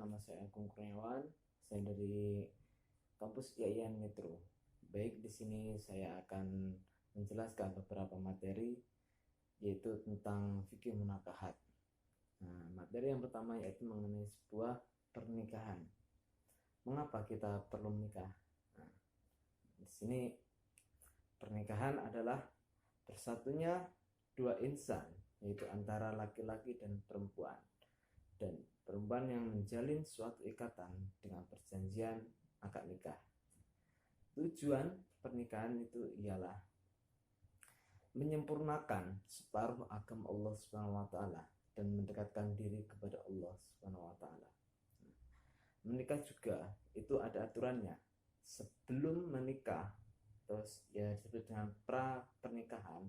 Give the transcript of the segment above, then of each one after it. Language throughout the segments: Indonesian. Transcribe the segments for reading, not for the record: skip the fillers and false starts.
nama saya Agung Kurniawan. Saya dari kampus IAIN Metro. Baik, di sini saya akan menjelaskan beberapa materi, yaitu tentang fikih munakahat. Nah, materi yang pertama yaitu mengenai sebuah pernikahan. Mengapa kita perlu menikah? Nah, di sini pernikahan adalah bersatunya dua insan, yaitu antara laki-laki dan perempuan. Dan perempuan yang menjalin suatu ikatan dengan perjanjian akad nikah. Tujuan pernikahan itu ialah menyempurnakan separuh agama Allah Subhanahu wa taala dan mendekatkan diri kepada Allah Subhanahu wa taala. Menikah juga itu ada aturannya. Sebelum menikah, terus ya disebut dengan pra pernikahan,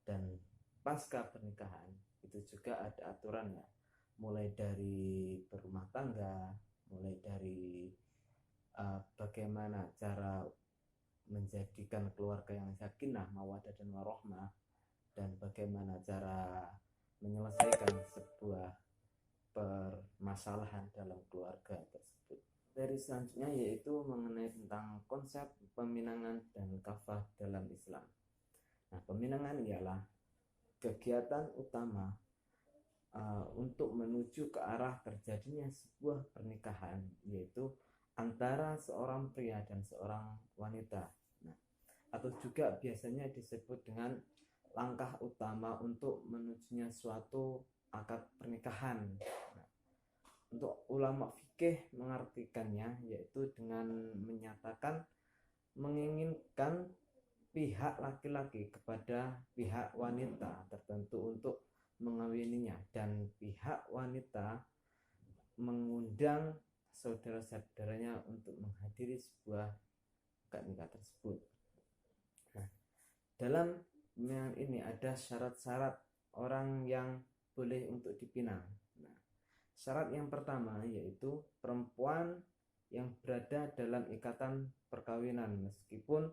dan pasca pernikahan itu juga ada aturannya. Mulai dari berumah tangga, mulai dari bagaimana cara menjadikan keluarga yang sakinah, mawaddah dan warahmah, dan bagaimana cara menyelesaikan sebuah permasalahan dalam keluarga tersebut. Dari selanjutnya yaitu mengenai tentang konsep peminangan dan kafah dalam Islam. Nah, peminangan ialah kegiatan utama untuk menuju ke arah terjadinya sebuah pernikahan, yaitu antara seorang pria dan seorang wanita. Nah, atau juga biasanya disebut dengan langkah utama untuk menujunya suatu akad pernikahan. Nah, untuk ulama fikih mengartikannya yaitu dengan menyatakan menginginkan pihak laki-laki kepada pihak wanita tertentu untuk mengawininya, dan pihak wanita mengundang saudara-saudaranya untuk menghadiri sebuah akad nikah tersebut. Nah, dalam pemilihan ini ada syarat-syarat orang yang boleh untuk dipinang. Nah, syarat yang pertama yaitu perempuan yang berada dalam ikatan perkawinan meskipun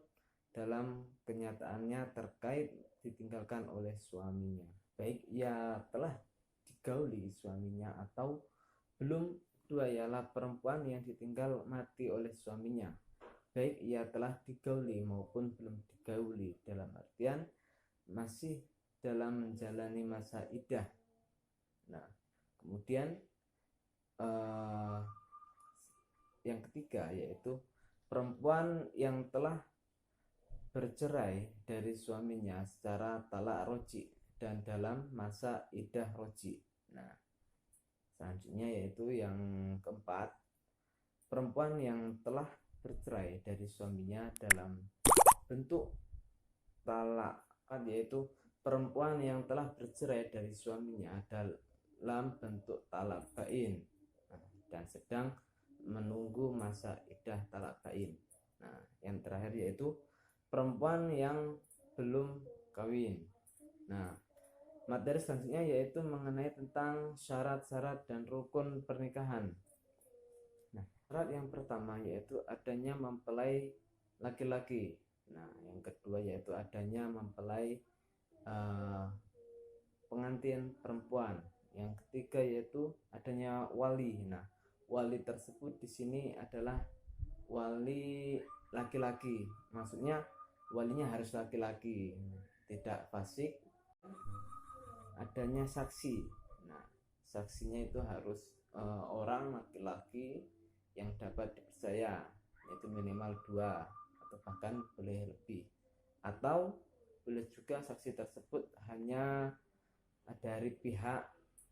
dalam kenyataannya terkait ditinggalkan oleh suaminya, baik ia telah digauli suaminya atau belum. Kedua ialah perempuan yang ditinggal mati oleh suaminya, baik ia telah digauli maupun belum digauli, dalam artian masih dalam menjalani masa iddah. Nah, kemudian yang ketiga yaitu perempuan yang telah bercerai dari suaminya secara talak roji dan dalam masa iddah roji. Nah, selanjutnya yaitu yang keempat, perempuan yang telah bercerai dari suaminya dalam bentuk talak, yaitu perempuan yang telah bercerai dari suaminya dalam bentuk talak bain dan sedang menunggu masa iddah talak bain. Nah, yang terakhir yaitu perempuan yang belum kawin. Nah, materi selanjutnya yaitu mengenai tentang syarat-syarat dan rukun pernikahan. Nah, syarat yang pertama yaitu adanya mempelai laki-laki. Nah, yang kedua yaitu adanya mempelai pengantin perempuan. Yang ketiga yaitu adanya wali. Nah, wali tersebut di sini adalah wali laki-laki. Maksudnya walinya harus laki-laki, tidak fasik. Adanya saksi. Nah, saksinya itu harus orang laki-laki yang dapat dipercaya, yaitu minimal 2 atau bahkan boleh lebih. Atau boleh juga saksi tersebut hanya dari pihak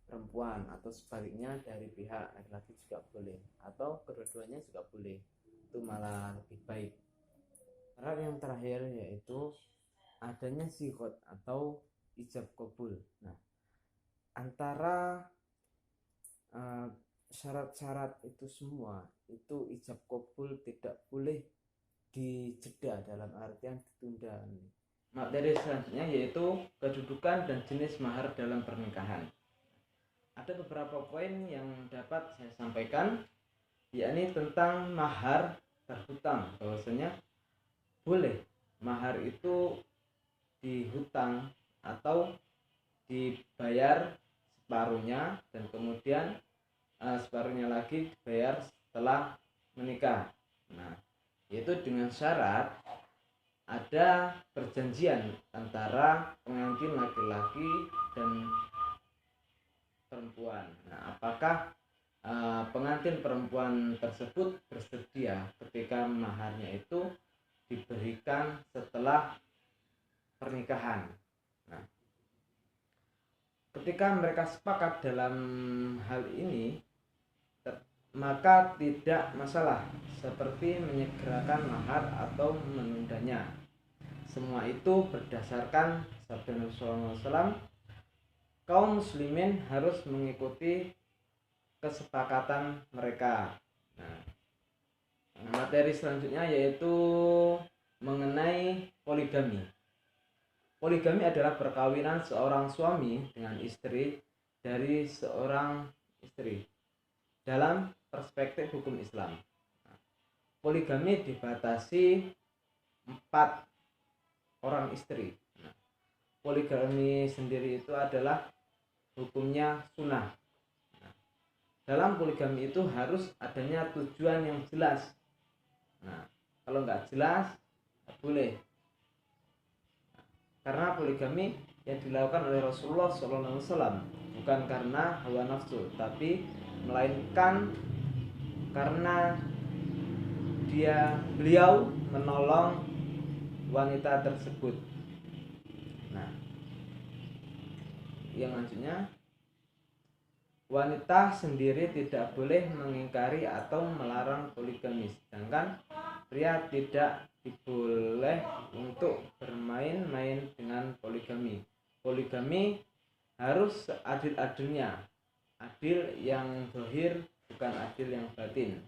perempuan atau sebaliknya dari pihak laki-laki juga boleh, atau kedua-duanya juga boleh. Itu malah lebih baik. Syarat yang terakhir yaitu adanya sighot atau ijab kabul. Nah, antara syarat-syarat itu semua itu ijab kabul tidak boleh dijeda, dalam artian ditunda. Materi selanjutnya yaitu kedudukan dan jenis mahar dalam pernikahan. Ada beberapa poin yang dapat saya sampaikan, yakni tentang mahar terhutang, bahwasanya boleh mahar itu dihutang atau dibayar separuhnya dan kemudian separuhnya lagi dibayar setelah menikah. Nah, yaitu dengan syarat ada perjanjian antara pengantin laki-laki dan perempuan. Nah, apakah pengantin perempuan tersebut bersedia ketika maharnya itu diberikan setelah pernikahan. Nah, ketika mereka sepakat dalam hal ini, maka tidak masalah seperti menyegerakan mahar atau menundanya. Semua itu berdasarkan sabda Nabi SAW, kaum muslimin harus mengikuti kesepakatan mereka. Nah, materi selanjutnya yaitu mengenai poligami. Poligami adalah perkawinan seorang suami dengan istri dari seorang istri dalam perspektif hukum Islam. Poligami dibatasi 4 orang istri. Nah, poligami sendiri itu adalah hukumnya sunnah. Nah, dalam poligami itu harus adanya tujuan yang jelas. Nah, kalau nggak jelas, nggak boleh. Nah, karena poligami yang dilakukan oleh Rasulullah SAW bukan karena hawa nafsu, tapi melainkan karena beliau menolong wanita tersebut. Nah, yang selanjutnya, wanita sendiri tidak boleh mengingkari atau melarang poligami, sedangkan pria tidak diboleh untuk bermain-main dengan poligami. Poligami harus adil-adilnya, adil yang zahir bukan adil yang batin.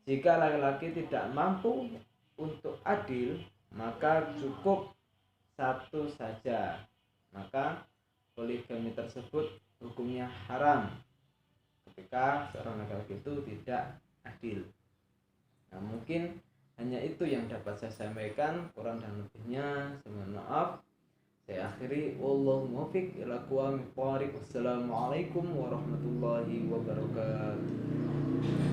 Jika laki-laki tidak mampu untuk adil, maka cukup satu saja, maka poligami tersebut hukumnya haram ketika seorang laki-laki itu tidak adil. Nah, mungkin hanya itu yang dapat saya sampaikan, kurang dan lebihnya saya mohon maaf. Saya akhiri, wallahu muwaffiq ila aqwamit thoriq. Wassalamualaikum warahmatullahi wabarakatuh.